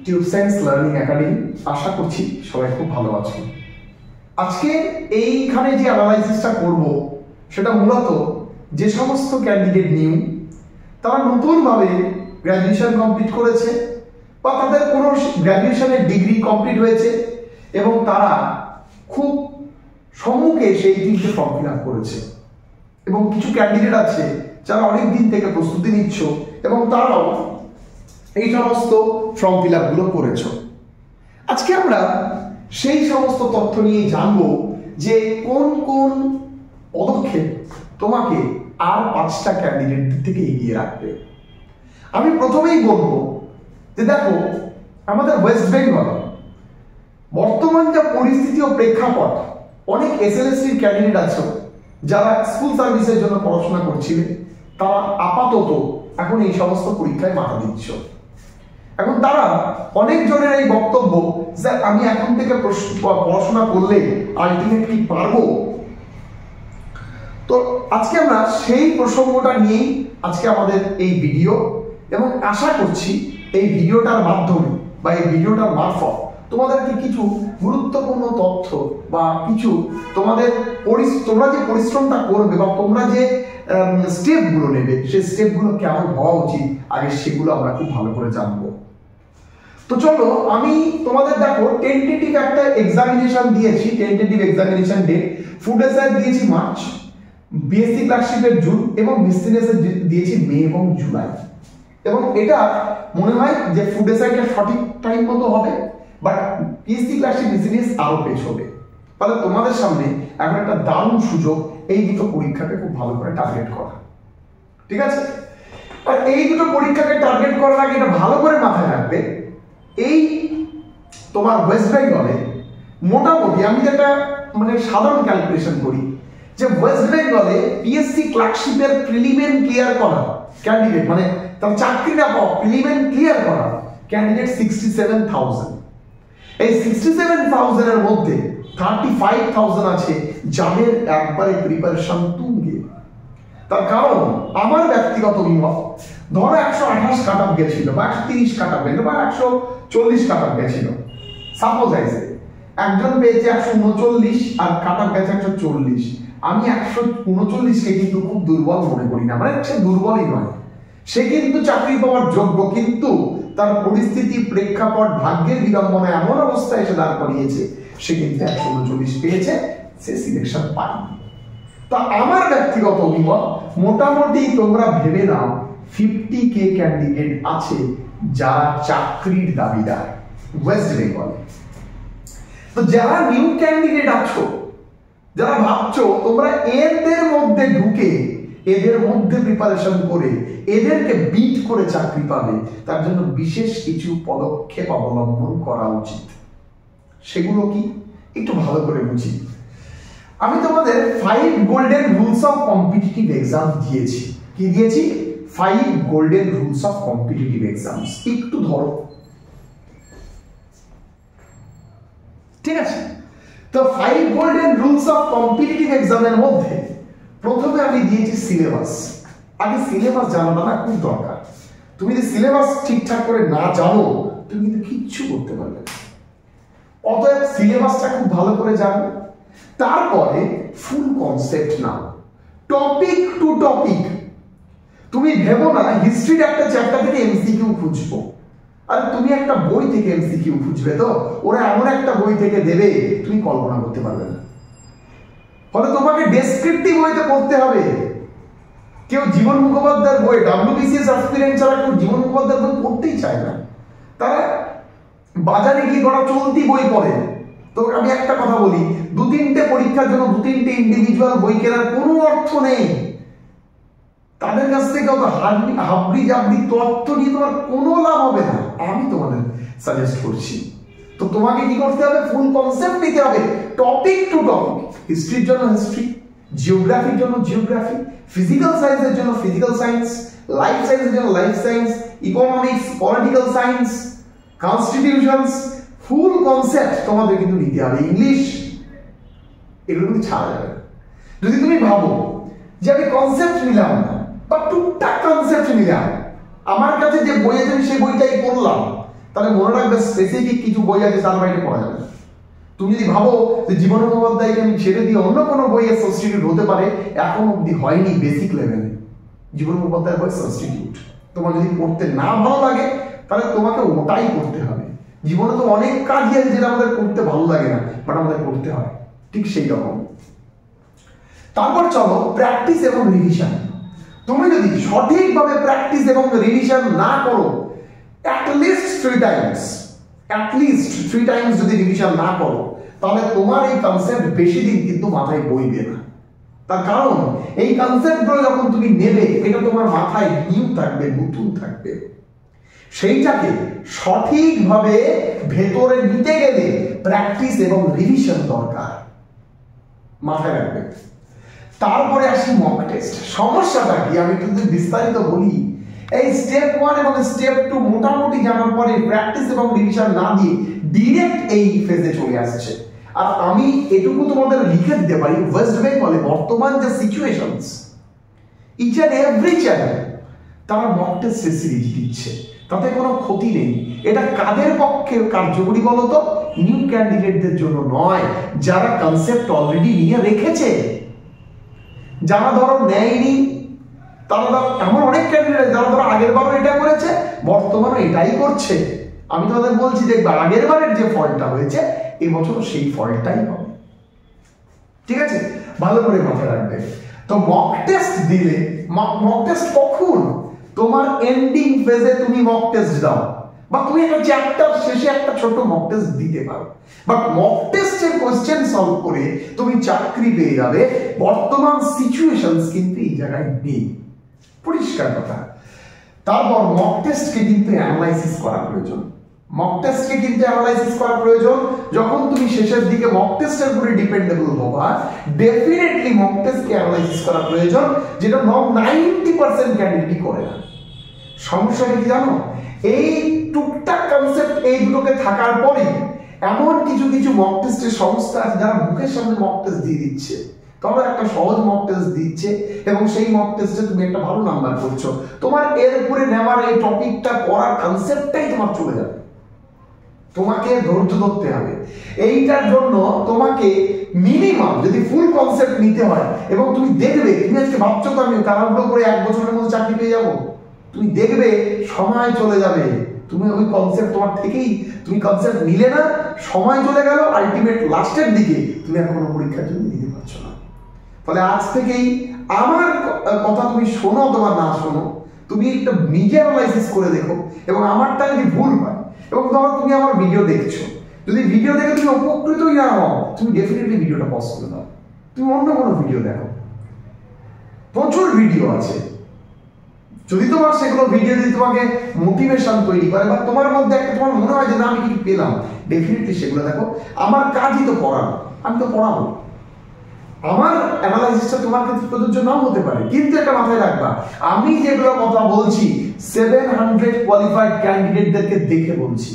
Tube science learning academy. আশা করছি সবাই খুব ভালো আছো। আজকে এইখানে যে অ্যানালাইসিসটা করব সেটা মূলত যে সমস্ত ক্যান্ডিডেট নিউ, তারা নতুনভাবে গ্র্যাজুয়েশন কমপ্লিট করেছে বা তাদের কোনো গ্র্যাজুয়েশনের ডিগ্রি কমপ্লিট হয়েছে এবং তারা খুব সম্মুখে সেই তিনটে ফর্ম ফিল আপ করেছে, এবং কিছু ক্যান্ডিডেট আছে যারা অনেক দিন থেকে প্রস্তুতি নিচ্ছ এবং তারাও এই সমস্ত ফর্ম ফিল আপগুলো করেছ। আজকে আমরা সেই সমস্ত তথ্য নিয়ে জানবো যে কোন কোন পদক্ষেপ তোমাকে আর 5টা ক্যান্ডিডেট থেকে এগিয়ে রাখবে। আমি প্রথমেই বলবো যে দেখো, আমাদের ওয়েস্ট বেঙ্গল বর্তমান যা পরিস্থিতি ও প্রেক্ষাপট, অনেক এসএলএসটির ক্যান্ডিডেট আছে যারা স্কুল সার্ভিসের জন্য পড়াশোনা করছিলেন, তারা আপাতত এখন এই সমস্ত পরীক্ষায় মাথা দিচ্ছ। এখন তারা অনেক জনের এই বক্তব্য যে আমি এখন থেকে পড়াশোনা করলে আলটিমেটলি পারবো। তো আজকে আমরা সেই প্রসঙ্গটা নিয়েই আজকে আমাদের এই ভিডিও, এবং আশা করছি এই ভিডিওটার মাধ্যমে বা এই ভিডিওটার মারফত তোমাদেরকে কিছু গুরুত্বপূর্ণ তথ্য বা কিছু তোমরা যে পরিশ্রমটা করবে বা তোমরা যে স্টেপগুলো নেবে সেই স্টেপগুলো কেমন হওয়া উচিত আগে সেগুলো আমরা খুব ভালো করে জানবো। তো চলো, আমি তোমাদের দেখো টেন্টেটিভ একটা এক্সামিনেশন দিয়েছি, tentative examination date. Food SI দিয়েছি মার্চ, বিএসসি ক্লার্কশিপের জুন এবং মিসসিলেনিয়াস দিয়েছি মে এবং জুলাই। এবং এটা মনে হয় যে ফুড এসআইটা সঠিক টাইম মতো হবে, বাট বিএসসি ক্লার্কশিপ মিসসিলেনিয়াস আরো পেছ হবে। তাহলে তোমাদের সামনে এখন একটা দারুণ সুযোগ এই দুটো পরীক্ষাকে খুব ভালো করে টার্গেট করা, ঠিক আছে? আর এই দুটো পরীক্ষাকে টার্গেট করার আগে এটা ভালো করে মাথায় রাখবে, এই তোমার ওয়েস্ট বেঙ্গলে মোটামুটি আমি যেটা সাধারণ ক্যালকুলেশন করি যে ওয়েস্ট বেঙ্গলে পিএসসি ক্লার্কশিপের প্রিলিমিনারি ক্লিয়ার করা ক্যান্ডিডেট, তার চাকরিটা পাওয়া প্রিলিমিনারি ক্লিয়ার করা ক্যান্ডিডেট 67,000। এই 67,000 এর মধ্যে 35,000 আছে যাদের একবারে প্রিপারেশন তুঙ্গে। তার কারণ আমার ব্যক্তিগত অভিমত, ধরো 128 কাট অফ গেছিল বা 130 কাট অফ গেছিল বা 140 কাট অফ গেছিল, সাপোজ আইছে একজন পেয়েছে 139 আর কাট অফ গেছে 140। আমি 139 কে কিন্তু খুব দুর্বল মনে করি না, সে দুর্বলই নয়, সে কিন্তু চাকরি পাওয়ার যোগ্য, কিন্তু তার পরিস্থিতি, প্রেক্ষাপট, ভাগ্যের বিড়ম্বনা এমন অবস্থায় এসে দাঁড় করিয়েছে সে কিন্তু 139 পেয়েছে, সে সিলেকশন পায়নি। তা আমার ব্যক্তিগত অভিমত, মোটামুটি তোমরা ভেবে নাও 50K ক্যান্ডিডেট আছে যারা চাকরির দাবিদার ওয়েস্ট বেঙ্গলে। তো যারা নিউ ক্যান্ডিডেট আছো, যারা ভাবছো তোমরা এদের মধ্যে ঢুকে এদের মধ্যে প্রিপারেশন করে এদেরকে বিট করে চাকরি পাবে, তার জন্য বিশেষ কিছু পদক্ষেপ অবলম্বন করা উচিত। সেগুলো কি একটু ভালো করে বুঝি। আমি তোমাদের 5 golden rules of competitive exam দিয়েছি। কি দিয়েছি? 5 golden rules of competitive exams. একটু ধরো, ঠিক আছে? তো 5 গোল্ডেন রুলস অফ কম্পিটিটিভ এক্সামের মধ্যে প্রথমে আমি দিয়েছি সিলেবাস। আগে সিলেবাস জানাটা না খুব দরকার। তুমি যদি সিলেবাস ঠিকঠাক করে না জানো তুমি কিন্তু কিচ্ছু করতে পারবে না। অতএব সিলেবাসটা খুব ভালো করে জানো, তারপরে ফুল concept now, topic to topic. তুমি ভেবো না হিস্ট্রির একটা চ্যাপ্টার থেকে এমসিকিউ খুঁজবো, আর তুমি একটা বই থেকে এমসিকিউ খুঁজবে, তো ওরা এমন একটা বই থেকে দেবে তুমি কল্পনা করতে পারবে না। ফলে তোমাকে ডেসক্রিপটিভ বইতে পড়তে হবে। কেউ জীবন মুখোপাধ্যায়ের বই, ডব্লিউবিসিএস অ্যাসপিরেন্ট ছাড়া কেউ জীবন মুখোপাধ্যায়ের বই পড়তেই চায় না, তারা বাজারে গিয়ে করা চলতি বই পড়ে। তো আমি একটা কথা বলি, 2-3টে পরীক্ষার জন্য 2-3টে ইন্ডিভিজুয়াল বই কেনার কোনো অর্থ নেই। তাদের কাছ থেকে অত হাবড়ি জাবড়ি তথ্য নিয়ে তোমার কোনো লাভ হবে না, আমি তোমাদের সাজেস্ট করছি। তো তোমাকে কি করতে হবে? ফুল কনসেপ্ট নিতে হবে, টপিক টু টপিক। হিস্ট্রির জন্য হিস্ট্রি, জিওগ্রাফির জন্য জিওগ্রাফি, ফিজিক্যাল সায়েন্সের জন্য ফিজিক্যাল সায়েন্স, লাইফ সায়েন্সের জন্য life science, economics, political science, constitutions, ফুল কনসেপ্ট তোমাদের কিন্তু নিতে হবে। ইংলিশ, এগুলো কিন্তু ছাড়া যাবে না। যদি তুমি ভাবো যে আমি কনসেপ্ট নিলাম না বা টুকটাক কনসেপ্ট নিলাম, আমার কাছে যে বই আছে সেই বইটাই পড়লাম, তাহলে মনে রাখবে স্পেসিফিক কিছু বই আছে তার বাইরে পড়া যাবে না। তুমি যদি ভাবো যে জীবন মুখোপাধ্যায়কে আমি ছেড়ে দিয়ে অন্য কোনো বইয়ের সাবস্টিটিউট হতে পারে, এখন অবধি হয়নি বেসিক লেভেলে। জীবন মুখোপাধ্যায়ের বই সাবস্টিটিউট। তোমার যদি পড়তে না ভালো লাগে তাহলে তোমাকে ওটাই করতে হবে। জীবনে তো অনেক কাজই আছে যেটা আমাদের করতে ভালো লাগে না, বাট আমাদের করতে হয়, ঠিক সেই রকম। তারপর চলো প্র্যাকটিস এবং রিভিশন। তুমি যদি সঠিকভাবে প্র্যাকটিস এবং রিভিশন না করো, অ্যাটলিস্ট 3 টাইমস যদি রিভিশন না করো, তাহলে তোমার এই কনসেপ্ট বেশি দিন কিন্তু মাথায় বইবে না। তার কারণ এই কনসেপ্টগুলো যখন তুমি নেবে, এটা তোমার মাথায় নিউ থাকবে, নতুন থাকবে। সেইটাকে সঠিকভাবে ভেতরে নিতে গেলে প্র্যাকটিস এবং রিভিশন দরকার, মাথায় রাখবে। তারপরে আসি মক টেস্ট। সমস্যাটা কি আমি যদি বিস্তারিত বলি, এই স্টেপ 1 এবং স্টেপ 2 মোটামুটি জানার পরে প্র্যাকটিস এবং রিভিশন না দিয়ে ডিরেক্ট এই ফেজে চলে আসছে। আর আমি এটুকু তোমাদের লিখে দিতে পারি, ওয়েস্ট বেঙ্গলে বর্তমান যে situations, each and every channel তারা মক টেস্ট সিরিজ দিচ্ছে, তাতে কোনো ক্ষতি নেই। এটা কাদের পক্ষে কার্যকরী বলতো? নিউ ক্যান্ডিডেটদের জন্য নয়, যারা কনসেপ্ট অলরেডি নিয়ে রেখেছে। যারা ধরো নেয়নি, তারা এমন অনেক ক্যান্ডিডেট যারা ধরো আগের বারও এটা করেছে, বর্তমানে এটাই করছে। আমি তোমাদের বলছি, দেখবে আগের বারের যে ফলটা হয়েছে এবছর সেই ফলটাই হবে। ঠিক আছে, ভালো করে মাথায় রাখবে। তো মক টেস্ট দিলে, মক টেস্ট কখন? তোমার এন্ডিং ফেজে তুমি মক টেস্ট দাও, বা তুমি একটা চ্যাপ্টার শেষে একটা ছোট মক টেস্ট দিতে পারো। বাট মক টেস্টের কোশ্চেন সলভ করে তুমি চাকরি পেয়ে যাবে, বর্তমান সিচুয়েশনস কিন্তু এই জায়গায় নেই, পরিষ্কার কথা। তারপর মক টেস্টকে কিন্তু অ্যানালাইসিস করা প্রয়োজন। মক টেস্টকে কিন্তু অ্যানালাইসিস করা প্রয়োজন। যখন তুমি শেষের দিকে মক টেস্টের উপরে ডিপেন্ডেবল হবা, ডেফিনেটলি মক টেস্টকে অ্যানালাইসিস করা প্রয়োজন, যেটা 90% ক্যান্ডিডেটই করে না। সমস্যাটা কি জানো? এই টুকটাক কনসেপ্ট এই দুটোকে থাকার পরে এমন কিছু কিছু মক টেস্টের সংস্থা আছে যারা মুখের সামনে মক টেস্ট দিয়ে দিচ্ছে, তবে একটা সহজ মক টেস্ট দিচ্ছে এবং সেই মক টেস্টে তুমি একটা ভালো নাম্বার করছো, তোমার এর উপরে নেওয়ার এই টপিকটা পড়ার কনসেপ্টটাই তোমার চলে যাবে। তোমাকে ধৈর্য ধরতে হবে। এইটার জন্য তোমাকে মিনিমাম যদি ফুল কনসেপ্ট নিতে হয়, এবং তুমি দেখবে, তুমি আজকে ভাবছো তো আমি তাড়াহুড়ো করে 1 বছরের মধ্যে চাকরি পেয়ে যাবো, তুমি দেখবে সময় চলে যাবে। তুমি ওই কনসেপ্ট তোমার থেকেই, তুমি কনসেপ্ট নিলে না, সময় চলে গেল, আলটিমেট লাস্টের দিকে তুমি আর কোনো পরীক্ষার জন্য দিতে পারছো না। ফলে আজ থেকেই আমার কথা তুমি শোনো তোমার না শোনো, তুমি একটা নিজে অ্যানালাইসিস করে দেখো, এবং আমারটা যদি ভুল হয়, এবং ধরো তুমি আমার ভিডিও দেখছো, যদি ভিডিও দেখে তুমি উপকৃতই না হও, তুমি ডেফিনেটলি ভিডিওটা পজ করে দাও, তুমি অন্য কোনো ভিডিও দেখো। প্রচুর ভিডিও আছে, যদি তোমার সেগুলো ভিডিও যদি তোমাকে মোটিভেশন তৈরি করে, বা তোমার মধ্যে একটা তোমার মনে হয় যে না আমি কিছু পেলাম, ডেফিনেটলি সেগুলো দেখো। আমার কাজই তো পড়ানো, আমি তো পড়াবো। আমার অ্যানালাইসিসটা তোমার ক্ষেত্রে প্রযোজ্য নাও হতে পারে, কিন্তু একটা মাথায় রাখবা, আমি যেগুলো কথা বলছি 700 কোয়ালিফাইড ক্যান্ডিডেটদেরকে দেখে বলছি,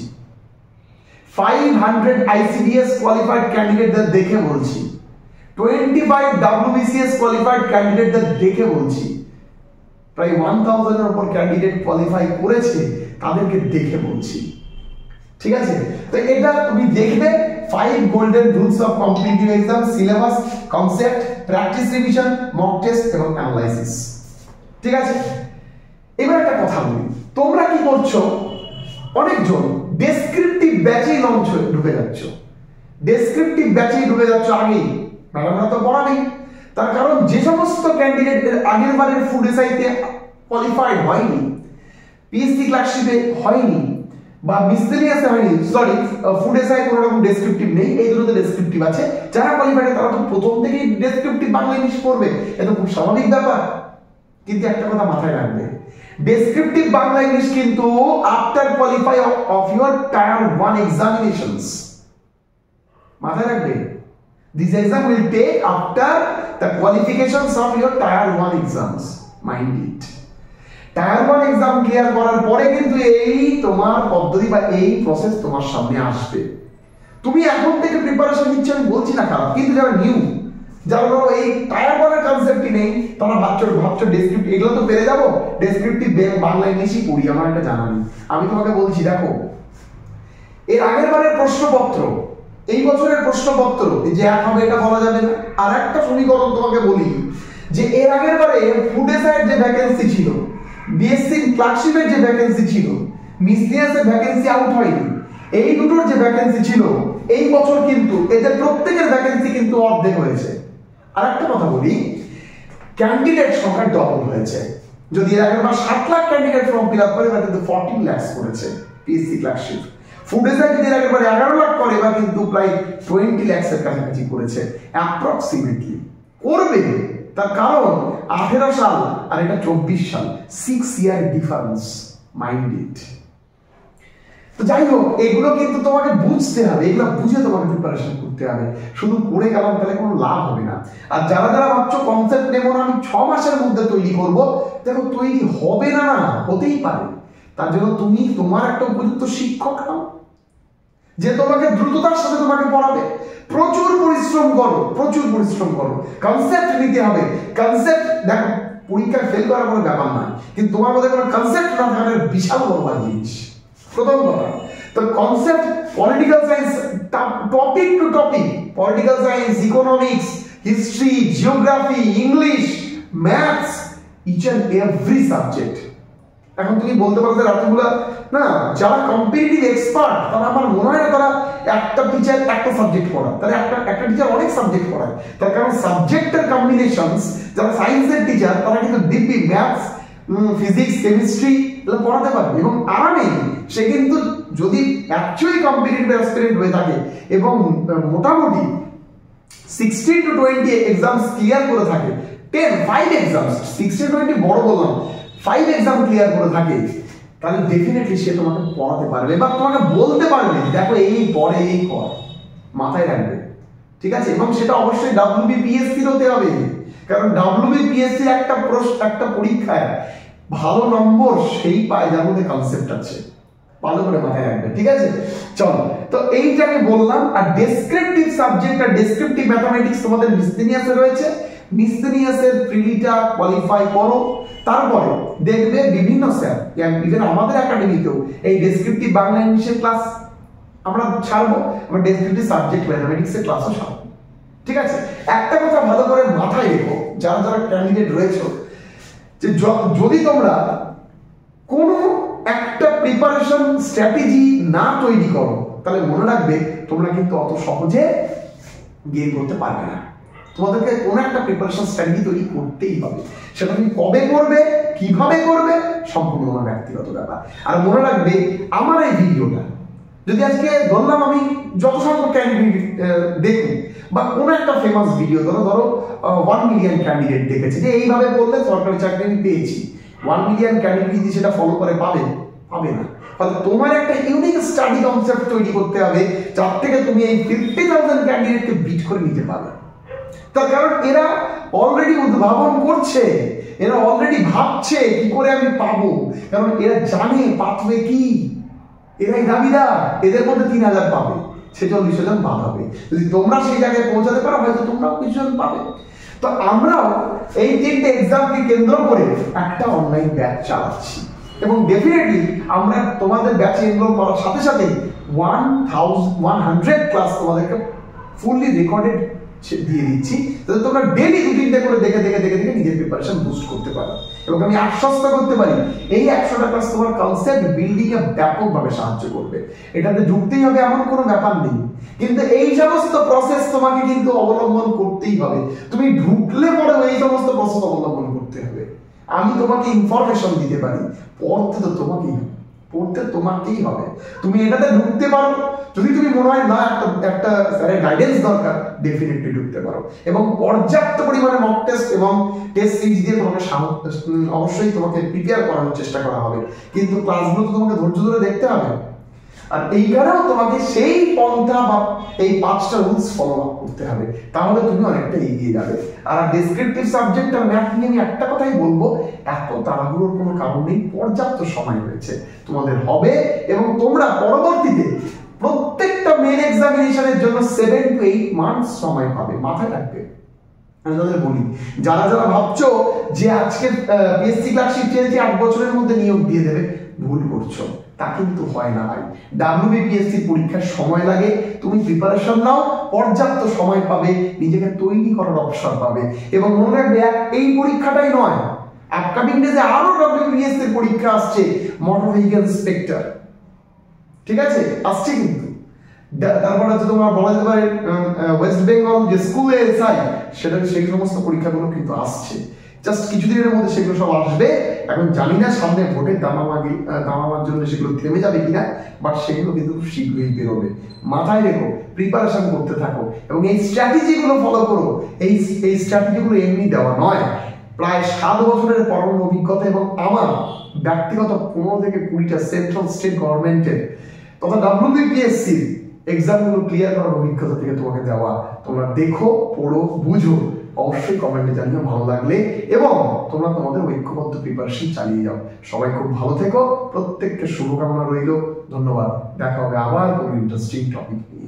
500 ICDS কোয়ালিফাইড ক্যান্ডিডেটদের দেখে বলছি, 25 WBCS কোয়ালিফাইড ক্যান্ডিডেটদের দেখে বলছি, প্রায় 1000 এর উপর ক্যান্ডিডেট কোয়ালিফাই করেছে, তাদেরকে দেখে বলছি। ঠিক আছে, তো এটা তুমি দেখবে 5 golden rules of competitive exam, syllabus, concept, practice, revision, mock test এবং অ্যানালাইসিস। ঠিক আছে, এবার একটা কথা বলি, তোমরা কি করছো? অনেকজন ডেসক্রিপটিভ ব্যাচেই লঞ্চ হয়ে ঢুকে যাচ্ছ, ডেসক্রিপটিভ ব্যাচেই ঢুকে যাচ্ছ আগেই, ম্যাডামরা তো পড়াবেই। তার কারণ যে সমস্ত ক্যান্ডিডেট আগের বারের ফুড এসআইতে কোয়ালিফাইড হয়নি, পিএসসি ক্লার্কশিপে হয়নি, বা মিসলেনিয়াসে হয়নি, সরি ফুড এসআই কোনো রকম ডেসক্রিপটিভ নেই, এই দুটোতে ডেসক্রিপটিভ আছে, যারা কোয়ালিফাইড তারা তো প্রথম থেকেই ডেসক্রিপটিভ বাংলা ইংলিশ পড়বে, এটা খুব স্বাভাবিক ব্যাপার। কিন্তু একটা কথা মাথায় রাখবে, ডেসক্রিপটিভ বাংলা ইংলিশ কিন্তু after qualify of your tyre 1 examinations, মাথায় রাখবে। This exam will take after the qualifications of your tier 1 exams, mind it. Tyre 1 exam clear করার পরে কিন্তু এই তোমার পদ্ধতি বা এই প্রসেস তোমার সামনে আসবে। তুমি এখন থেকে প্রিপারেশন নিচ্ছ আমি বলছি না খারাপ, কিন্তু যারা নিউ, যারা ধরো এই টায়ার 1 এর কনসেপ্টই নেই, তারা ভাবছো ডেসক্রিপটিভ এগুলো তো পেরে যাবো, ডেসক্রিপটিভ বাংলা ইংলিশই পড়ি, আমার একটা জানা নেই। আমি তোমাকে বলছি দেখো, এর আগের বারের প্রশ্নপত্র, এই বছরের প্রশ্নপত্র যে এক হবে এটা বলা যাবে না। আর একটা সমীকরণ তোমাকে বলি যে এর আগের বারে ফুড এসআইয়ের যে ভ্যাকেন্সি ছিল, বিএসসি ক্লার্কশিপের যে ভ্যাকেন্সি ছিল, মিসলিনিয়াসের ভ্যাকেন্সি আউট হয়নি, এই দুটোর যে ভ্যাকেন্সি ছিল এই বছর কিন্তু এদের প্রত্যেকের ভ্যাকেন্সি কিন্তু অর্ধেক হয়েছে। আর একটা কথা বলি, ক্যান্ডিডেট সংখ্যা ডবল হয়েছে। যদি এর আগের বার 7 lakh candidate form fill up করে এবার কিন্তু 14 লাখ করেছে পিএসসি ক্লার্কশিপ। ফুড এসআই যদি এর আগের বার 11 লাখ করে এবার কিন্তু প্রায় 20 লাখের কাছাকাছি করেছে অ্যাপ্রক্সিমেটলি করবে। তার কারণ 18 সাল আর এটা 24 সাল, 6 ইয়ার ডিফারেন্স, মাইন্ড ইট। তো যাই হোক, এগুলো কিন্তু তোমাকে বুঝতে হবে, এগুলো বুঝে তোমাকে প্রিপারেশন করতে হবে। শুধু পড়ে গেলাম তাহলে কোনো লাভ হবে না। আর যারা যারা ভাবছো কনসেপ্ট নেবো না, আমি 6 মাসের মধ্যে তৈরি করব, দেখো তৈরি হবে না, না হতেই পারে। তার জন্য তুমি তোমার একটা উপযুক্ত শিক্ষক নাও যে তোমাকে দ্রুততার সাথে তোমাকে পড়াবে। প্রচুর পরিশ্রম করো, প্রচুর পরিশ্রম করো, কনসেপ্ট নিতে হবে। কনসেপ্ট দেখো, পরীক্ষায় ফেল করার কোনো ব্যাপার নয়, কিন্তু তোমার মধ্যে কোনো কনসেপ্ট না থাকলে বিশাল বড় জিনিস। প্রথম কথা তো concept, political science topic to topic, political science, economics, history, geography, English, maths, each and every subject. এখন তুমি বলতে পারো যে রাতুগুলা না, যারা কম্পিটিটিভ এক্সপার্ট তারা আমার মনে হয় না তারা একটা টিচার একটা সাবজেক্ট পড়ায়, তারা একটা টিচার অনেক সাবজেক্ট পড়ায়। তার কারণ সাবজেক্টের কম্বিনেশনস, যারা সায়েন্সের টিচার তারা কিন্তু দিব্যি ম্যাথস, ফিজিক্স, কেমিস্ট্রি এগুলো পড়াতে পারবে এবং আরামে। সে কিন্তু যদি অ্যাকচুয়ালি কম্পিটিটিভ অ্যাসপিরেন্ট হয়ে থাকে এবং মোটামুটি 16 to 20 এক্সামস ক্লিয়ার করে থাকে, 5 এক্সামস, 16 to 20 বড় বললাম, 5 এক্সাম ক্লিয়ার করে থাকে, তাহলে ডেফিনেটলি সে তোমাকে পড়াতে পারবে বা তোমাকে বলতে পারবে দেখো এই পরে এই কর, মাথায় রাখবে, ঠিক আছে। এবং সেটা অবশ্যই WBPSC হতে হবে, কারণ WBPSC একটা পরীক্ষায় ভালো নম্বর সেই পায় যার মধ্যে কনসেপ্ট আছে, ভালো করে মাথায় রাখবে, ঠিক আছে। চলো, তো এইটা আমি বললাম। আর ডেসক্রিপটিভ সাবজেক্ট আর ডেসক্রিপটিভ ম্যাথমেটিক্স তোমাদের মিসলেনিয়াসে রয়েছে। মিসলেনিয়াসের প্রিলিটা কোয়ালিফাই করো, তারপরে দেখবে বিভিন্ন স্যার, ইভেন আমাদের একাডেমিতেও এই ডেসক্রিপটিভ বাংলা ইংলিশের ক্লাস আমরা ছাড়বো, আমরা ডেসক্রিপটিভ সাবজেক্ট ম্যাথমেটিক্সের ক্লাসও ছাড়বো, ঠিক আছে। একটা কথা ভালো করে মাথায় রেখো, যারা যারা ক্যান্ডিডেট রয়েছে, যে যদি তোমরা কোনো একটা প্রিপারেশন স্ট্র্যাটেজি না তৈরি করো তাহলে মনে রাখবে তোমরা কিন্তু অত সহজে গেইন করতে পারবে না। তোমাদেরকে কোনো একটা প্রিপারেশন স্ট্র্যাটেজি তৈরি করতেই হবে। সেটা তুমি কবে করবে, কিভাবে করবে, সম্পূর্ণ তোমার ব্যক্তিগত ব্যাপার। আর মনে রাখবে, আমার এই ভিডিওটা যদি আজকে ধরলাম আমি যত সংখ্যক ক্যান্ডিডেট দেখি বা কোনো একটা ফেমাস ভিডিও ধরো 1 মিলিয়ন ক্যান্ডিডেট দেখেছে যে এইভাবে বললে সরকারি চাকরি আমি পেয়েছি, 1 মিলিয়ন ক্যান্ডিডেট যদি সেটা ফলো করে পাবে না। তাহলে তোমার একটা ইউনিক স্টাডি কনসেপ্ট তৈরি করতে হবে যার থেকে তুমি এই 50,000 ক্যান্ডিডেটকে বিট করে নিতে পারবে। তার কারণ এরা অলরেডি উদ্ভাবন করছে, এরা অলরেডি ভাবছে কি করে আমি পাবো, কারণ এরা জানে পাথওয়ে কি, এরাই দাবিদার, এদের মধ্যে 3000 পাবে, 46,000 বাদ হবে। যদি তোমরা সেই জায়গায় পৌঁছাতে পারো হয়তো তোমরাও কিছুজন পাবে। তো আমরাও এই 3টে এক্সামকে কেন্দ্র করে একটা অনলাইন ব্যাচ চালাচ্ছি এবং ডেফিনেটলি আমরা তোমাদের ব্যাচে এনরোল করার সাথে সাথে 100 ক্লাস তোমাদেরকে ফুললি রেকর্ডেড দিয়ে দিচ্ছি, যাতে তোমরা ডেইলি 2-3টে করে দেখে নিজের প্রিপারেশন বুস্ট করতে পারো। এবং আমি আশ্বস্ত করতে পারি এই 100টা ক্লাস তোমার কনসেপ্ট বিল্ডিং এ ব্যাপকভাবে সাহায্য করবে। এটাতে ঢুকতেই হবে এমন কোনো ব্যাপার নেই, কিন্তু এই সমস্ত প্রসেস তোমাকে কিন্তু অবলম্বন করতেই হবে। তুমি ঢুকলে পরেও এই সমস্ত প্রসেস অবলম্বন করতে হবে। আমি তোমাকে ইনফরমেশন দিতে পারি, পড়তে তো তোমাকেই হবে। তুমি এটাতে ঢুকতে পারো, যদি তুমি মনে হয় না একটা স্যারের গাইডেন্স দরকার, ডেফিনেটলি ঢুকতে পারো। এবং পর্যাপ্ত পরিমাণে মক টেস্ট এবং টেস্ট সিরিজ দিয়ে তোমাকে অবশ্যই তোমাকে প্রিপেয়ার করানোর চেষ্টা করা হবে, কিন্তু ক্লাসগুলো তো তোমাকে ধৈর্য ধরে দেখতে হবে। আর এইখানেও তোমাকে সেই পন্থা বা এই 5টা রুলস ফলো আপ করতে হবে, তাহলে তুমি অনেকটা এগিয়ে যাবে। আর ডেসক্রিপটিভ সাবজেক্ট আর ম্যাথ নিয়ে আমি একটা কথাই বলবো, এত তাড়াহুড়োর কোনো কারণ নেই, পর্যাপ্ত সময় রয়েছে, তোমাদের হবে। এবং তোমরা পরবর্তীতে প্রত্যেকটা মেন এক্সামিনেশনের জন্য 7 to 8 মান্থস সময় পাবে, মাথায় রাখবে। আমি তাদের বলি, যারা যারা ভাবছো যে আজকে পিএসসি ক্লার্কশিপ চেয়েছে 8 বছরের মধ্যে নিয়োগ দিয়ে দেবে, ভুল করছো। তা কিন্তু হয় না ভাই। WBPSC পরীক্ষার সময় লাগে, তুমি প্রিপারেশন নাও, পর্যাপ্ত সময় পাবে, নিজেকে তৈরি করার অবসর পাবে। এবং মনে রাখবে এই পরীক্ষাটাই নয়, আপকামিং ডেজে আরো WBPSC এর পরীক্ষা আসছে, মোটর ভেহিকল ইন্সপেক্টর, ঠিক আছে, আসছে কিন্তু। তারপর হচ্ছে তোমার বলা যেতে পারে ওয়েস্ট বেঙ্গল যে স্কুল এসআই, সেটা সেই সমস্ত পরীক্ষাগুলো কিন্তু আসছে। জাস্ট কিছুদিনের মধ্যে সেগুলো সব আসবে। এখন জানি না সামনে ভোটের দামামার জন্য সেগুলো থেমে যাবে কিনা, বাট সেগুলো কিন্তু শীঘ্রই বেরোবে। মাথায় রেখো, প্রিপারেশন করতে থাকো এবং এই স্ট্র্যাটেজিগুলো ফলো করো। এই স্ট্র্যাটেজিগুলো এমনি দেওয়া নয়, প্রায় 7 বছরের পরম অভিজ্ঞতা এবং আমার ব্যক্তিগত 15 থেকে 20টা সেন্ট্রাল স্টেট গভর্নমেন্টের তথা WBPSC এক্সামগুলো ক্লিয়ার করার অভিজ্ঞতা থেকে তোমাকে দেওয়া। তোমরা দেখো, পড়ো, বুঝো, অবশ্যই কমেন্টে জানিও ভালো লাগলে, এবং তোমরা তোমাদের ঐক্যবদ্ধ প্রিপারেশন চালিয়ে যাও। সবাই খুব ভালো থেকো, প্রত্যেককে শুভকামনা রইল। ধন্যবাদ। দেখা হবে আবার কোনো ইন্টারেস্টিং টপিক নিয়ে।